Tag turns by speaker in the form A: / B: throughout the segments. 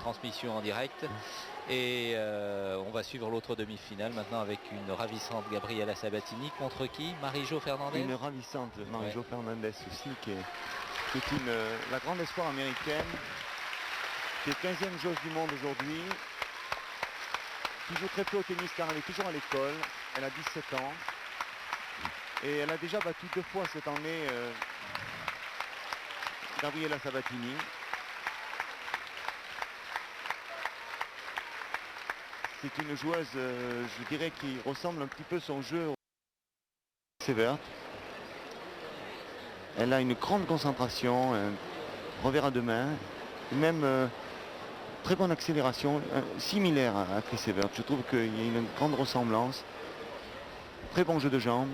A: retransmission en direct. Et on va suivre l'autre demi-finale maintenant avec une ravissante Gabriela Sabatini contre qui? Marie-Jo Fernandez.
B: Une ravissante Marie-Jo Fernandez aussi qui est la grande espoir américaine, qui est 15e joueuse du monde aujourd'hui, qui joue très peu au tennis car elle est toujours à l'école. Elle a 17 ans et elle a déjà battu 2 fois cette année Gabriela Sabatini. C'est une joueuse, je dirais, qui ressemble un petit peu son jeu au Severt. Elle a une grande concentration, un revers à deux mains, même très bonne accélération, similaire à Chris Evert. Je trouve qu'il y a une grande ressemblance. Très bon jeu de jambes.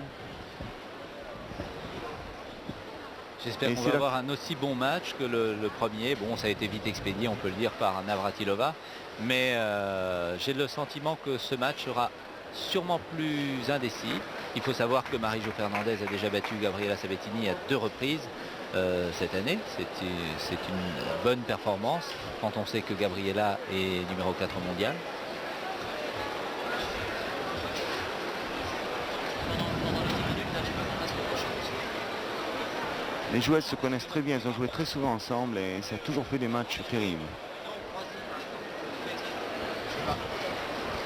A: J'espère qu'on va avoir un aussi bon match que le premier. Bon, ça a été vite expédié, on peut le dire, par Navratilova. Mais j'ai le sentiment que ce match sera sûrement plus indécis. Il faut savoir que Marie-Jo Fernandez a déjà battu Gabriela Sabatini à 2 reprises cette année. C'est une bonne performance quand on sait que Gabriela est numéro 4 mondial.
B: Les joueuses se connaissent très bien, elles ont joué très souvent ensemble et ça a toujours fait des matchs terribles.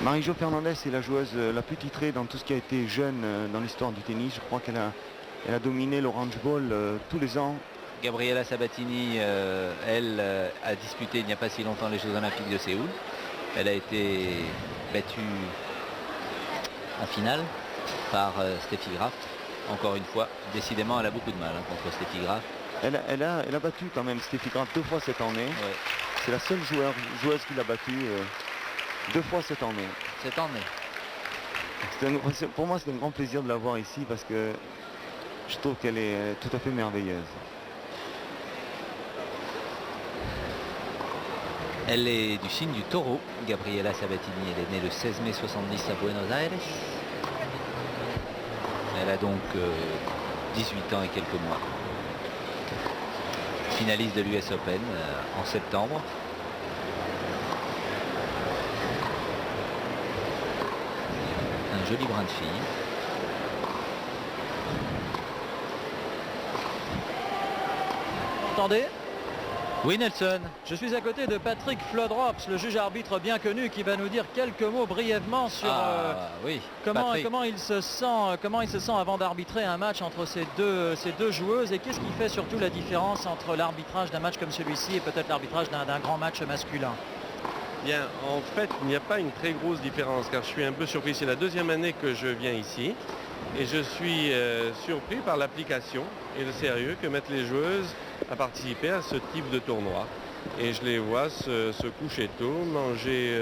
B: Marie-Jo Fernandez est la joueuse la plus titrée dans tout ce qui a été jeune dans l'histoire du tennis. Je crois qu'elle a dominé l'Orange Bowl tous les ans.
A: Gabriela Sabatini, elle, a disputé il n'y a pas si longtemps les Jeux Olympiques de Séoul. Elle a été battue en finale par Steffi Graf. Encore une fois, décidément, elle a beaucoup de mal contre Steffi Graf.
B: Elle a battu quand même Steffi Graf 2 fois cette année. Ouais. C'est la seule joueuse qui l'a battue 2 fois cette année. Pour moi, c'est un grand plaisir de la voir ici parce que je trouve qu'elle est tout à fait merveilleuse.
A: Elle est du signe du taureau, Gabriela Sabatini. Elle est née le 16 mai 70 à Buenos Aires. Elle a donc 18 ans et quelques mois. Finaliste de l'US Open en septembre. Un joli brin de fille.
C: Entendez ?
A: Oui, Nelson.
C: Je suis à côté de Patrick Flodrops, le juge arbitre bien connu, qui va nous dire quelques mots brièvement sur
A: oui,
C: comment il se sent avant d'arbitrer un match entre ces deux joueuses et qu'est-ce qui fait surtout la différence entre l'arbitrage d'un match comme celui-ci et peut-être l'arbitrage d'un grand match masculin.
D: Bien, en fait, il n'y a pas une très grosse différence car je suis un peu surpris. C'est la 2e année que je viens ici et je suis surpris par l'application et le sérieux que mettent les joueuses à participer à ce type de tournoi. Et je les vois se coucher tôt, manger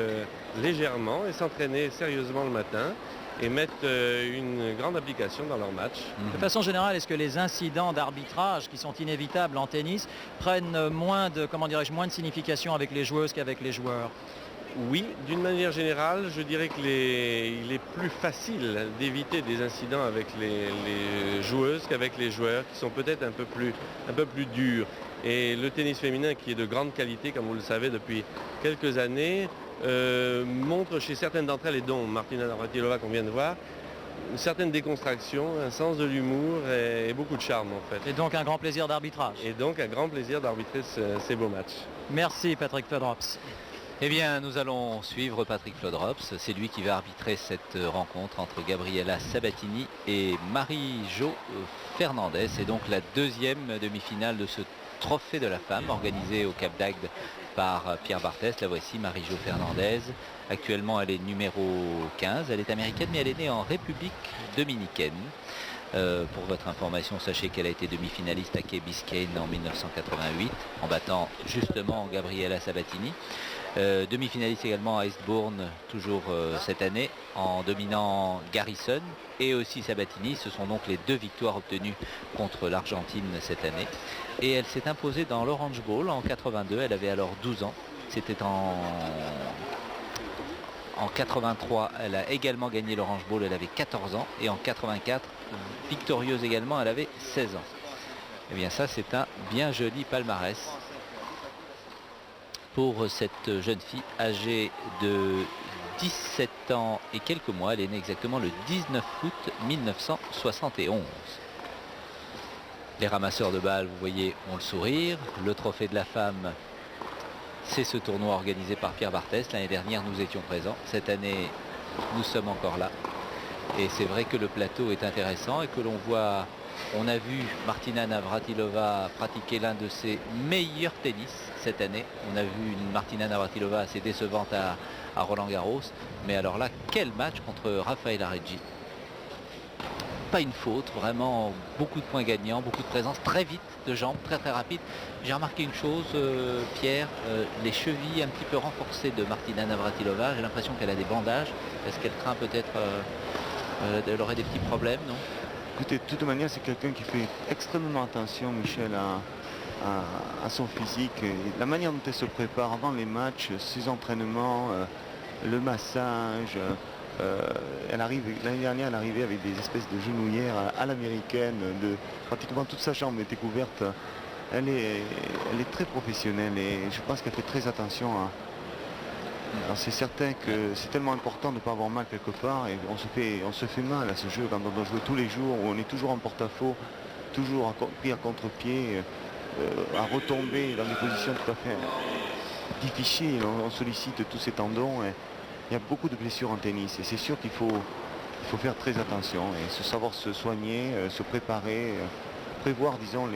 D: légèrement et s'entraîner sérieusement le matin et mettre une grande application dans leur match.
C: De façon générale, est-ce que les incidents d'arbitrage qui sont inévitables en tennis prennent moins de signification avec les joueuses qu'avec les joueurs?
D: Oui, d'une manière générale, je dirais qu'il est plus facile d'éviter des incidents avec les joueuses qu'avec les joueurs qui sont peut-être un peu plus durs. Et le tennis féminin, qui est de grande qualité, comme vous le savez, depuis quelques années, montre chez certaines d'entre elles, et dont Martina Navratilova qu'on vient de voir, une certaine déconstruction, un sens de l'humour et beaucoup de charme en fait.
C: Et donc un grand plaisir d'arbitrage.
D: Et donc un grand plaisir d'arbitrer ces beaux matchs.
C: Merci Patrick Flodrops.
A: Eh bien, nous allons suivre Patrick Flodrops. C'est lui qui va arbitrer cette rencontre entre Gabriela Sabatini et Marie-Jo Fernandez. C'est donc la 2e demi-finale de ce trophée de la femme organisé au Cap d'Agde par Pierre Barthès. La voici, Marie-Jo Fernandez. Actuellement, elle est numéro 15. Elle est américaine, mais elle est née en République dominicaine. Pour votre information, sachez qu'elle a été demi-finaliste à Key Biscayne en 1988 en battant justement Gabriela Sabatini. Demi-finaliste également à Eastbourne, toujours cette année, en dominant Garrison et aussi Sabatini. Ce sont donc les 2 victoires obtenues contre l'Argentine cette année. Et elle s'est imposée dans l'Orange Bowl en 82. Elle avait alors 12 ans. C'était en 83, elle a également gagné l'Orange Bowl, elle avait 14 ans. Et en 84, victorieuse également, elle avait 16 ans. Eh bien ça, c'est un bien joli palmarès. pour cette jeune fille âgée de 17 ans et quelques mois. Elle est née exactement le 19 août 1971. Les ramasseurs de balles, vous voyez, ont le sourire. Le trophée de la femme, c'est ce tournoi organisé par Pierre Barthès. L'année dernière, nous étions présents. Cette année, nous sommes encore là. Et c'est vrai que le plateau est intéressant et que l'on voit, on a vu Martina Navratilova pratiquer l'un de ses meilleurs tennis cette année. On a vu une Martina Navratilova assez décevante à Roland-Garros. Mais alors là, quel match contre Raffaella Reggi. Pas une faute, vraiment beaucoup de points gagnants, beaucoup de présence, très vite de jambes, très rapide. J'ai remarqué une chose, Pierre, les chevilles un petit peu renforcées de Martina Navratilova. J'ai l'impression qu'elle a des bandages. Est-ce qu'elle craint peut-être, elle aurait des petits problèmes, non?
B: Écoutez, de toute manière, c'est quelqu'un qui fait extrêmement attention, Michel, à son physique. Et la manière dont elle se prépare avant les matchs, ses entraînements, le massage. Elle arrive, l'année dernière, elle arrivait avec des espèces de genouillères à l'américaine, pratiquement toute sa jambe était couverte. Elle est très professionnelle et je pense qu'elle fait très attention à... Alors c'est certain que c'est tellement important de ne pas avoir mal quelque part et on se fait mal à ce jeu quand on doit jouer tous les jours, où on est toujours en porte-à-faux, toujours pris à contre-pied, à retomber dans des positions tout à fait difficiles. On sollicite tous ces tendons. Il y a beaucoup de blessures en tennis et c'est sûr qu'il faut faire très attention et savoir se soigner, se préparer, prévoir, disons,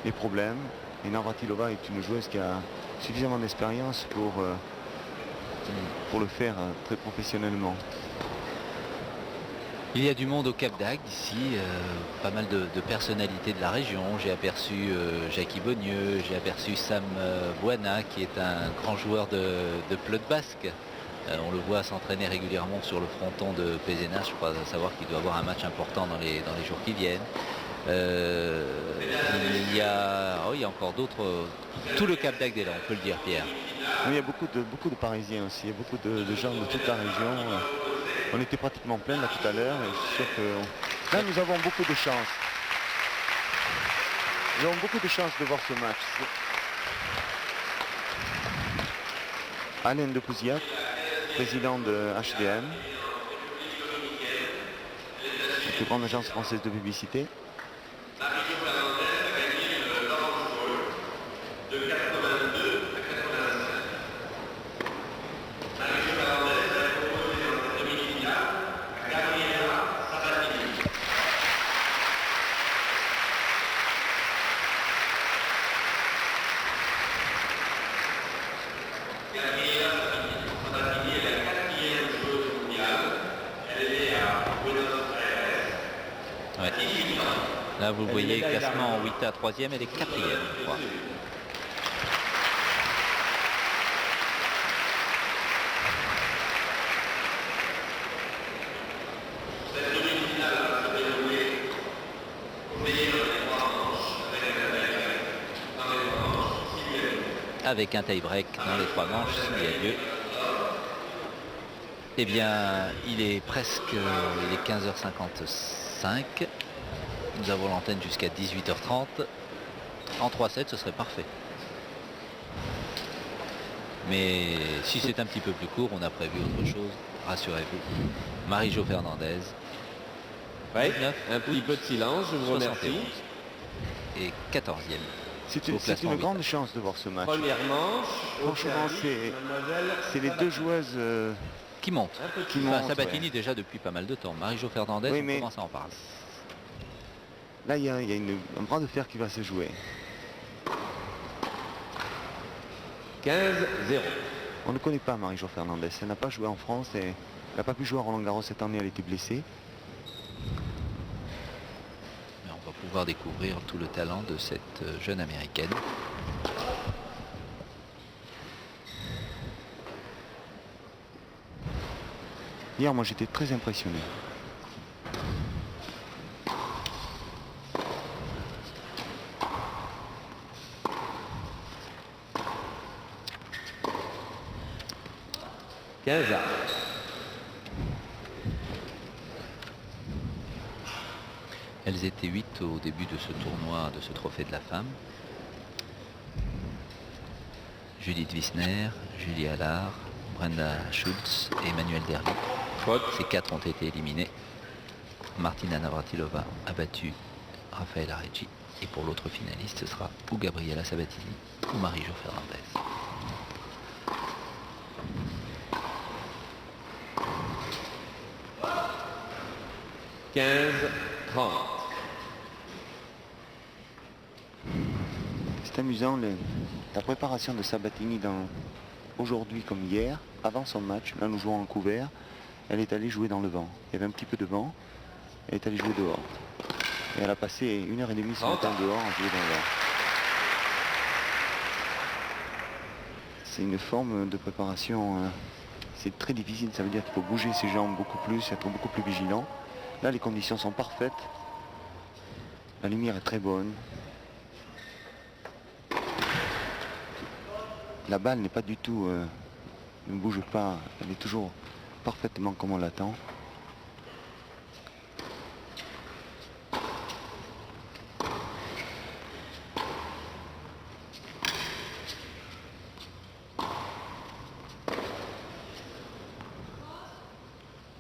B: les problèmes. Et Navratilova est une joueuse qui a suffisamment d'expérience pour le faire très professionnellement.
A: Il y a du monde au Cap d'Agde ici, pas mal de personnalités de la région. J'ai aperçu Jackie Bonnieux, j'ai aperçu Sam Buana qui est un grand joueur de pelote basque. On le voit s'entraîner régulièrement sur le fronton de Pézenas. Je crois savoir qu'il doit avoir un match important dans les jours qui viennent. Il y a encore d'autres. Tout le Cap d'Agde est là, on peut le dire, Pierre.
B: Oui, il y a beaucoup de Parisiens aussi. Il y a beaucoup de gens de toute la région. On était pratiquement plein là tout à l'heure. Et je suis sûr que là, nous avons beaucoup de chance. Nous avons beaucoup de chance de voir ce match. Alain de Pouziac, président de HDM, la plus grande agence française de publicité.
A: Là, vous voyez, classement en 8 à 3e, elle est 4e, je crois. Avec un tie-break dans les 3 manches, s'il y a lieu. Eh bien, il est 15h55. Nous avons l'antenne jusqu'à 18h30. En 3-7, ce serait parfait. Mais si c'est un petit peu plus court, on a prévu autre chose. Rassurez-vous. Marie-Jo Fernandez.
D: Ouais, un petit peu de silence, je vous remercie.
A: Et 14e.
B: C'est une grande chance de voir ce match.
D: Première manche.
B: Franchement, c'est les deux joueuses
A: qui montent. Sabatini, ouais. Déjà depuis pas mal de temps. Marie-Jo Fernandez, oui, on commence à en parler.
B: Là, il y a un bras de fer qui va se jouer.
D: 15-0.
B: On ne connaît pas Marie-Jo Fernandez. Elle n'a pas joué en France et elle n'a pas pu jouer à Roland-Garros cette année. Elle était blessée.
A: Mais on va pouvoir découvrir tout le talent de cette jeune américaine.
B: Hier, moi, j'étais très impressionné.
A: Elles étaient 8 au début de ce tournoi, de ce trophée de la femme. Judith Wissner, Julie Allard, Brenda Schultz et Emmanuel Derly. Ces 4 ont été éliminés. Martina Navratilova a battu Rafaela Reggi. Et pour l'autre finaliste, ce sera ou Gabriela Sabatini ou Marie-Jo Fernandez. «
D: 15-30. »
B: C'est amusant, la préparation de Sabatini aujourd'hui comme hier, avant son match, là nous jouons en couvert, elle est allée jouer dans le vent. Il y avait un petit peu de vent, elle est allée jouer dehors. Et elle a passé 1h30 ce matin dehors à jouer dans le vent. C'est une forme de préparation, c'est très difficile, ça veut dire qu'il faut bouger ses jambes beaucoup plus, être beaucoup plus vigilant. Là les conditions sont parfaites, la lumière est très bonne. La balle n'est pas du tout, ne bouge pas, elle est toujours parfaitement comme on l'attend.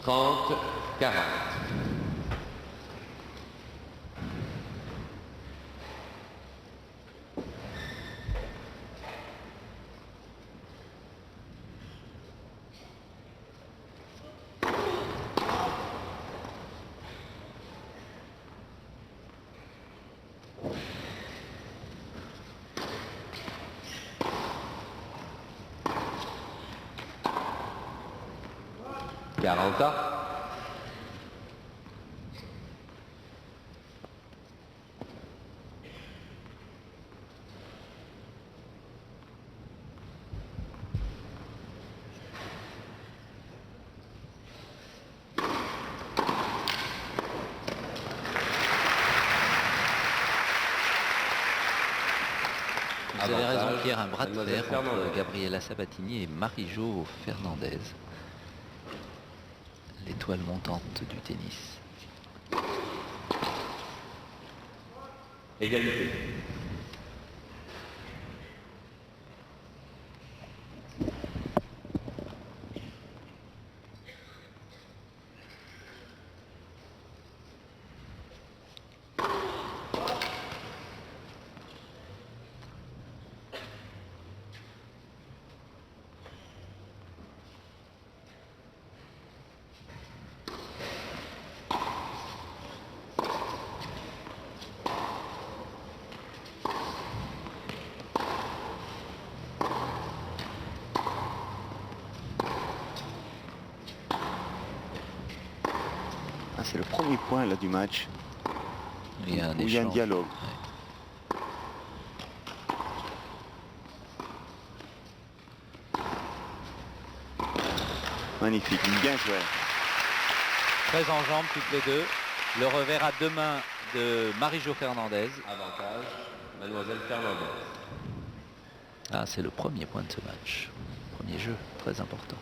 B: «
D: 30-40. »
A: Vous avez raison Pierre, un bras de fer entre Gabriela Sabatini et Marie-Jo Fernandez. L'étoile montante du tennis.
D: Égalité.
B: C'est le premier point là, du match où il y a un dialogue.
A: Ouais.
B: Magnifique, bien joué.
A: Très en jambes toutes les deux. Le revers à 2 mains de Marie-Jo Fernandez.
D: Avantage, Mademoiselle Fernandez.
A: Ah, c'est le premier point de ce match. Premier jeu, très important.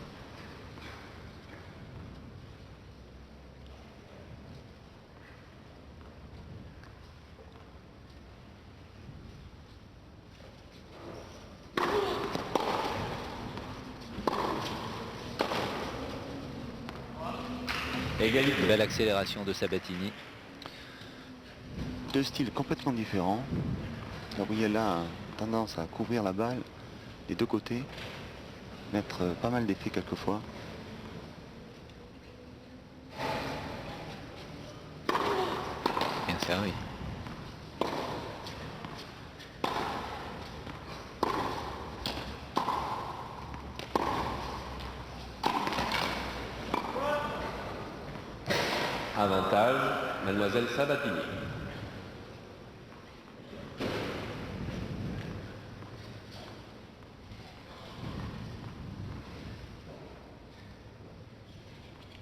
D: Égalité.
A: Belle accélération de Sabatini.
B: 2 styles complètement différents. Gabriela a tendance à couvrir la balle des 2 côtés, mettre pas mal d'effets quelquefois.
A: Bien servi.
D: Avantage, Mademoiselle Sabatini.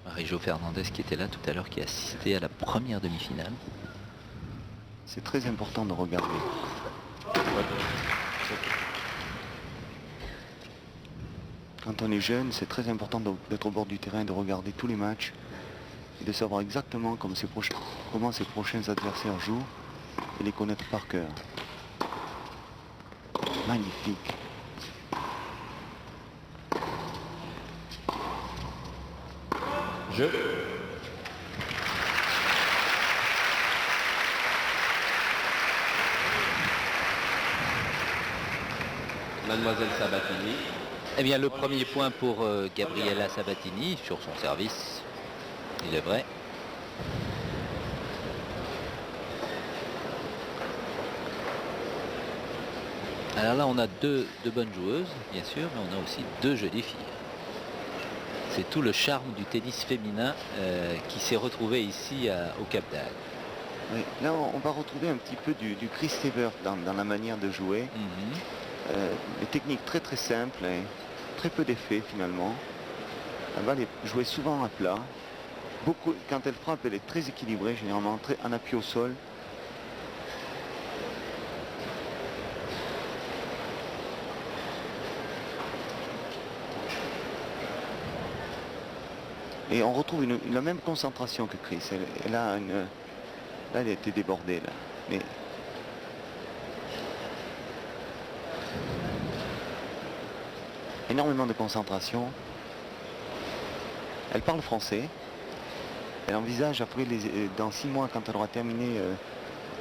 A: Marie-Jo Fernandez qui était là tout à l'heure, qui a assisté à la première demi-finale.
B: C'est très important de regarder. Quand on est jeune, c'est très important d'être au bord du terrain, de regarder tous les matchs et de savoir exactement comment ses prochains adversaires jouent et les connaître par cœur. Magnifique.
D: Jeu. Mademoiselle Sabatini.
A: Eh bien, le premier point pour Gabriela Sabatini sur son service, il est vrai. Alors là, on a deux bonnes joueuses, bien sûr, mais on a aussi deux jolies filles. C'est tout le charme du tennis féminin qui s'est retrouvé ici au Cap d'Agde.
B: Oui, là, on va retrouver un petit peu du Chris Evert dans la manière de jouer. Les techniques très très simples et très peu d'effets finalement. Elle va les jouer souvent à plat. Quand elle frappe, elle est très équilibrée, généralement très en appui au sol. Et on retrouve la même concentration que Chris. Elle a une... Là, elle a été débordée. Là. Mais... énormément de concentration. Elle parle français. Elle envisage après, dans 6 mois, quand elle aura terminé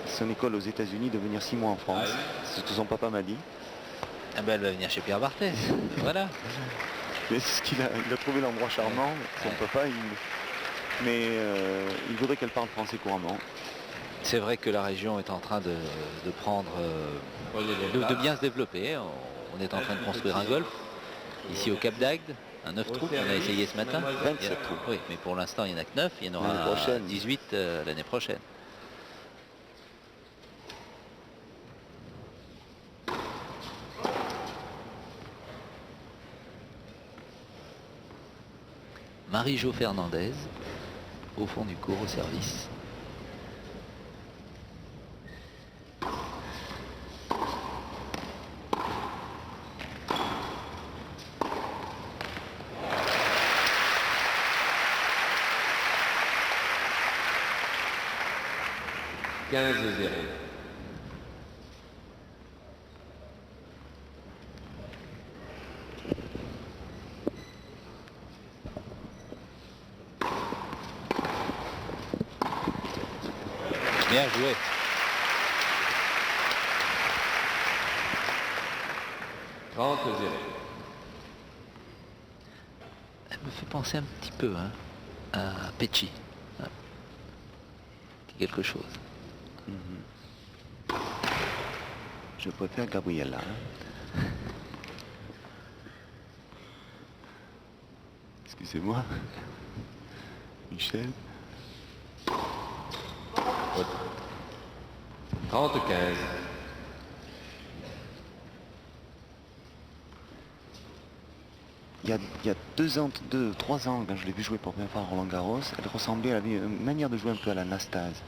B: son école aux États-Unis, de venir 6 mois en France. C'est ce que son papa m'a dit.
A: Ah ben, elle va venir chez Pierre Barthès. Voilà.
B: Mais c'est ce qu'il a trouvé l'endroit charmant, son papa. Il voudrait qu'elle parle français couramment.
A: C'est vrai que la région est en train de prendre, de bien se développer. On est en train de construire un golf. Ici au Cap d'Agde, un 9 trous, on a essayé ce matin.
B: 27 trous.
A: Oui, mais pour l'instant, il n'y en a que 9. Il y en aura 18 l'année prochaine. Marie-Jo Fernandez, au fond du cours au service. Bien joué. Elle me fait penser un petit peu à Pecci. Quelque chose.
B: Je préfère Gabriela. Excusez-moi. Michel.
D: 30-15.
B: Il y a 3 ans, quand je l'ai vu jouer pour la première fois à Roland Garros, elle ressemblait à une manière de jouer un peu à la Nastase.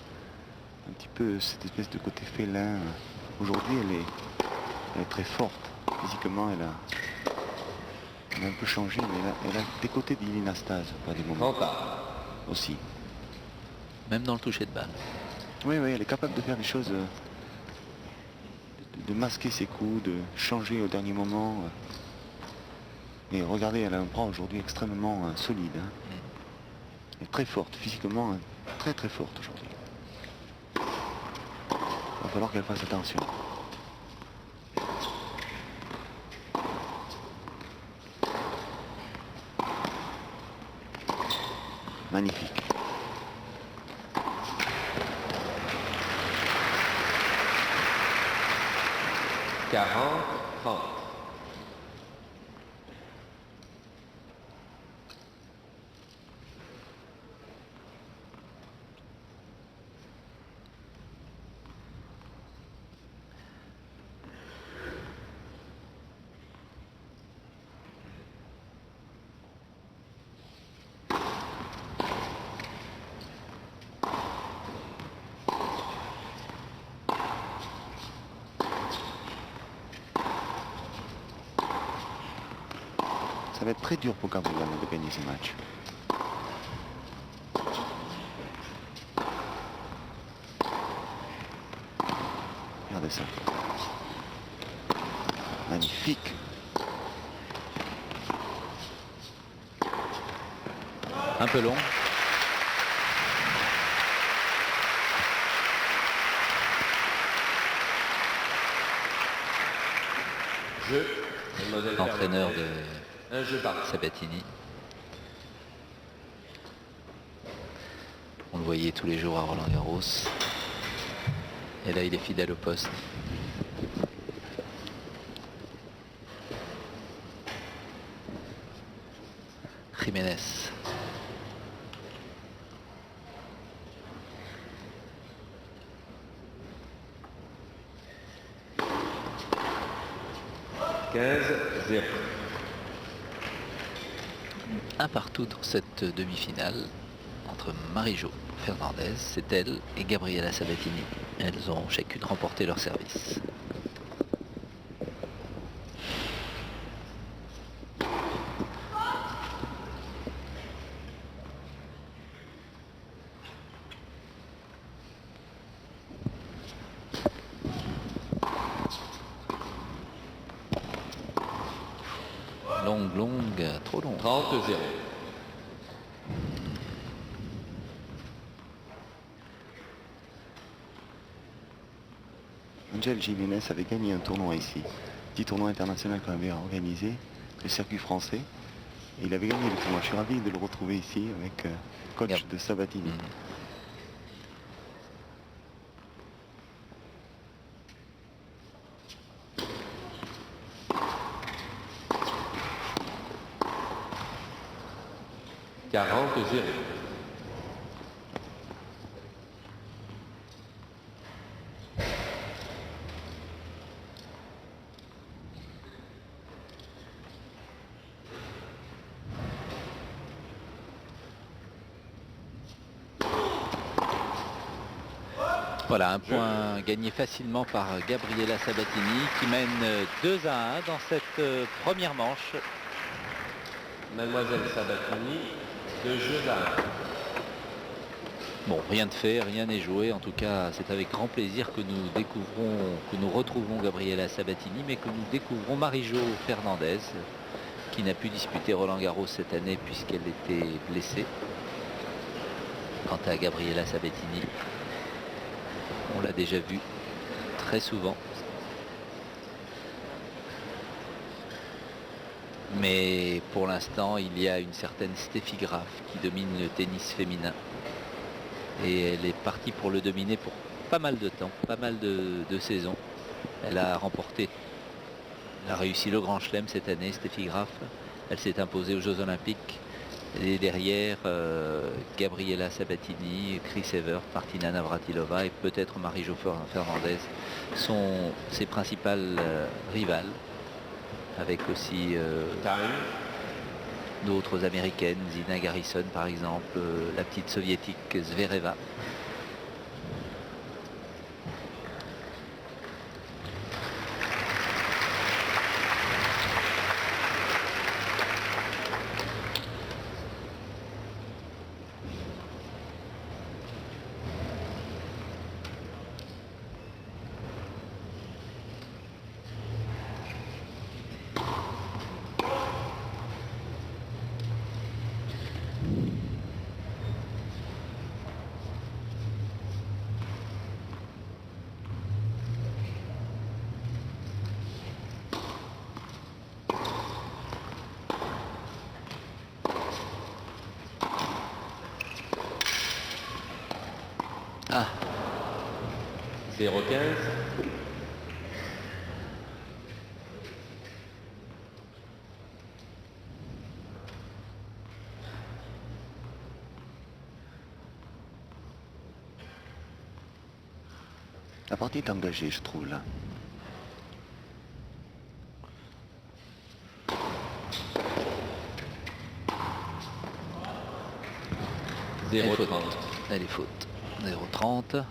B: Un petit peu cette espèce de côté félin. Aujourd'hui, elle est très forte. Physiquement, elle a un peu changé, mais elle a des côtés d'Ili Nastase, pas des moments. Aussi.
A: Même dans le toucher de balle.
B: Oui, elle est capable de faire des choses, de masquer ses coups, de changer au dernier moment. Et regardez, elle a un bras aujourd'hui extrêmement solide. Elle est très forte, physiquement, très très forte aujourd'hui. Il va falloir qu'elle fasse attention. Magnifique. Ça va être très dur pour Gabriela de gagner ce match. Regardez ça. Magnifique.
A: Un peu long.
D: Jeu. Mademoiselle
A: entraîneur
D: Fernandez.
A: de
D: Un jeu par
A: Sabatini. On le voyait tous les jours à Roland-Garros. Et là, il est fidèle au poste. Jiménez. Un partout dans cette demi-finale entre Marie-Jo Fernandez, c'est elle, et Gabriela Sabatini. Elles ont chacune remporté leur service. Longue, trop longue.
D: 30-0.
B: Angel Jiménez avait gagné un tournoi ici. Petit tournoi international qu'on avait organisé, le circuit français. Et il avait gagné le tournoi. Je suis ravi de le retrouver ici avec coach
A: Yep.
B: de Sabatini.
D: 40-0.
A: Voilà, un point gagné facilement par Gabriela Sabatini qui mène 2-1 dans cette première manche.
D: Mademoiselle Sabatini, 2 jeux à 1.
A: Bon, rien de fait, rien n'est joué. En tout cas, c'est avec grand plaisir que nous retrouvons Gabriela Sabatini, mais que nous découvrons Marie-Jo Fernandez, qui n'a pu disputer Roland-Garros cette année puisqu'elle était blessée. Quant à Gabriela Sabatini, on l'a déjà vu très souvent. Mais pour l'instant, il y a une certaine Steffi Graf qui domine le tennis féminin. Et elle est partie pour le dominer pour pas mal de temps, pas mal de saisons. Elle a réussi le Grand Chelem cette année, Steffi Graf. Elle s'est imposée aux Jeux Olympiques. Et derrière, Gabriela Sabatini, Chris Evert, Martina Navratilova et peut-être Marie-Jo Fernandez sont ses principales rivales. Avec aussi d'autres américaines, Zina Garrison par exemple, la petite soviétique Zvereva. Ah,
D: 0-15.
B: La partie est engagée, je trouve, là.
A: elle est faute. Elle est faute. 0-30.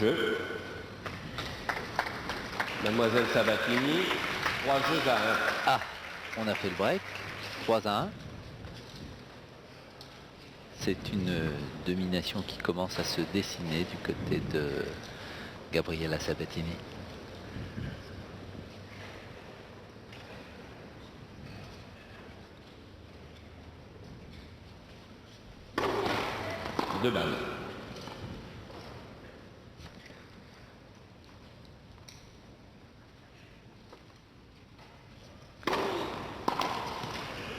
D: Jeu. Mademoiselle Sabatini, 3 jeux à 1.
A: Ah, on a fait le break. 3-1. C'est une domination qui commence à se dessiner du côté de Gabriela Sabatini.
D: Deux balles.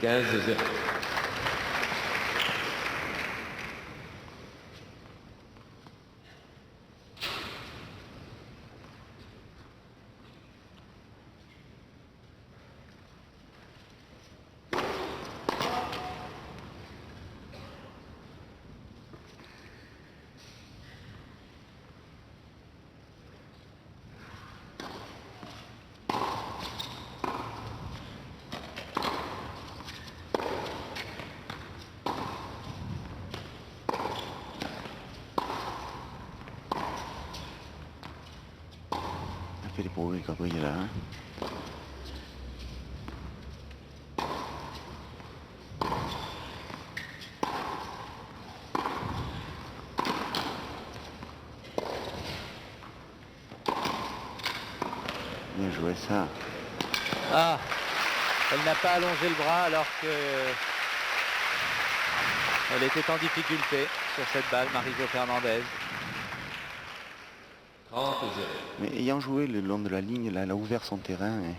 D: Quinze 0.
B: fait des progrès, Gabriela. Hein. Bien joué ça.
A: Ah, elle n'a pas allongé le bras alors que elle était en difficulté sur cette balle, Marie-Jo Fernandez.
D: 30-0.
B: Mais ayant joué le long de la ligne, là, elle a ouvert son terrain. Et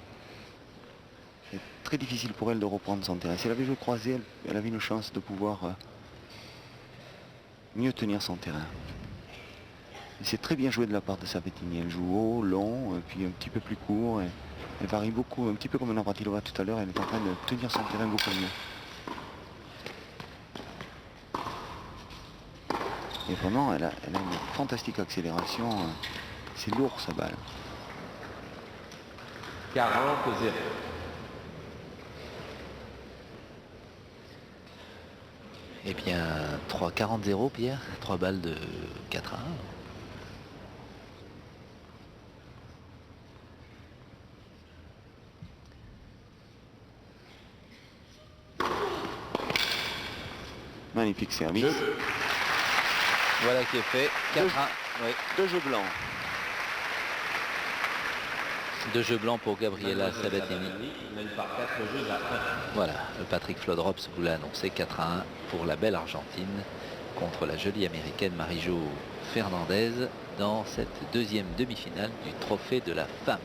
B: c'est très difficile pour elle de reprendre son terrain. Si elle avait joué croisé, elle avait une chance de pouvoir mieux tenir son terrain. C'est très bien joué de la part de Sabatini. Elle joue haut, long, puis un petit peu plus court. Et elle varie beaucoup, un petit peu comme Navratilova tout à l'heure. Elle est en train de tenir son terrain beaucoup mieux. Et vraiment, elle a une fantastique accélération. C'est lourd sa balle.
D: 40-0.
A: Eh bien, 40-0, Pierre. 3 balles de 4-1.
B: Magnifique service.
A: Voilà qui est fait. 4-1. Oui.
B: 2 jeux blancs.
A: 2 jeux blancs pour Gabriela Sabatini.
D: Mène par 4 jeux à 1.
A: Voilà, le Patrick Flodrops vous l'a annoncé, 4-1 pour la belle Argentine contre la jolie américaine Marie-Jo Fernandez dans cette deuxième demi-finale du Trophée de la Femme.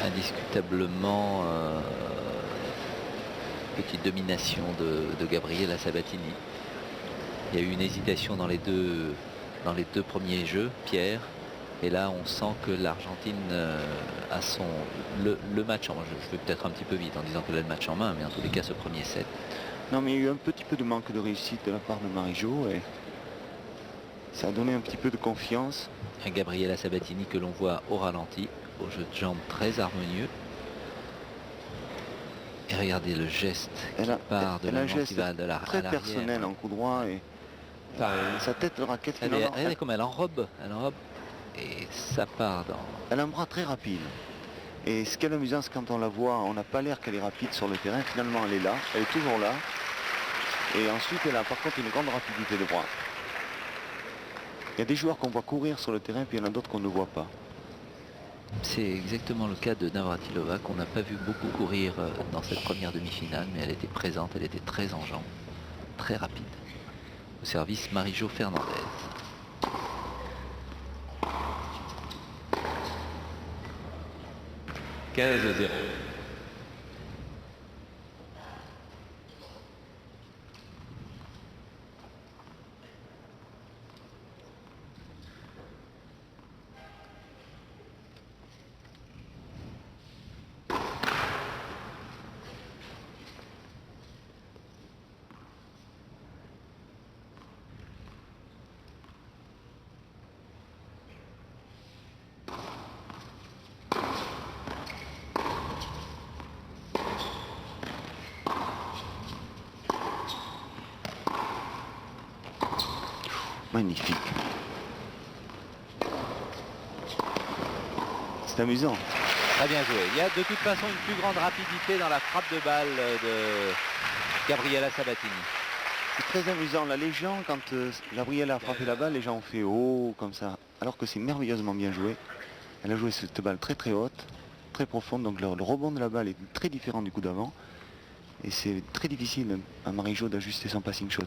A: Indiscutablement petite domination de Gabriela Sabatini. Il y a eu une hésitation dans les deux premiers jeux, Pierre. Et là, on sent que l'Argentine a le match en main. Je vais peut-être un petit peu vite en disant qu'elle a le match en main, mais en tous les cas, ce premier set.
B: Non, mais il y a eu un petit peu de manque de réussite de la part de Marie-Jo et ça a donné un petit peu de confiance.
A: Un Gabriela Sabatini que l'on voit au ralenti, au jeu de jambes très harmonieux. Et regardez le geste qui part de la qui va de
B: très
A: à l'arrière.
B: personnel en coup droit et sa tête de raquette.
A: Regardez comme elle enrobe. Et ça part dans...
B: Elle a un bras très rapide. Et ce qui est amusant, c'est quand on la voit, on n'a pas l'air qu'elle est rapide sur le terrain. Finalement, elle est là, elle est toujours là. Et ensuite, elle a par contre une grande rapidité de bras. Il y a des joueurs qu'on voit courir sur le terrain, puis il y en a d'autres qu'on ne voit pas.
A: C'est exactement le cas de Navratilova, qu'on n'a pas vu beaucoup courir dans cette première demi-finale, mais elle était présente, elle était très en jambes, très rapide. Au service, Marie-Jo Fernandez.
D: 15-0.
B: Magnifique. C'est amusant.
A: Très bien joué. Il y a de toute façon une plus grande rapidité dans la frappe de balle de Gabriela Sabatini.
B: C'est très amusant. Là, les gens, quand Gabriela a frappé la balle, les gens ont fait oh comme ça. Alors que c'est merveilleusement bien joué. Elle a joué cette balle très très haute, très profonde. Donc le rebond de la balle est très différent du coup d'avant. Et c'est très difficile à Marie-Jo d'ajuster son passing shot.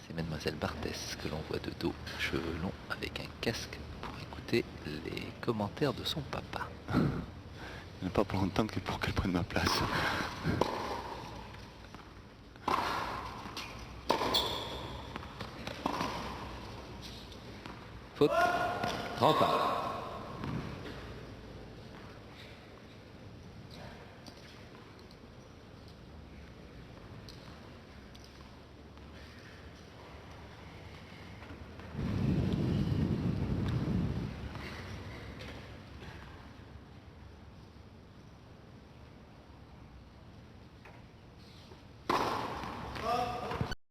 A: C'est Mademoiselle Barthès que l'on voit de dos, cheveux longs avec un casque pour écouter les commentaires de son papa.
B: Il n'a pas pour longtemps que pour qu'elle prenne ma place.
A: Faute. 30 pas.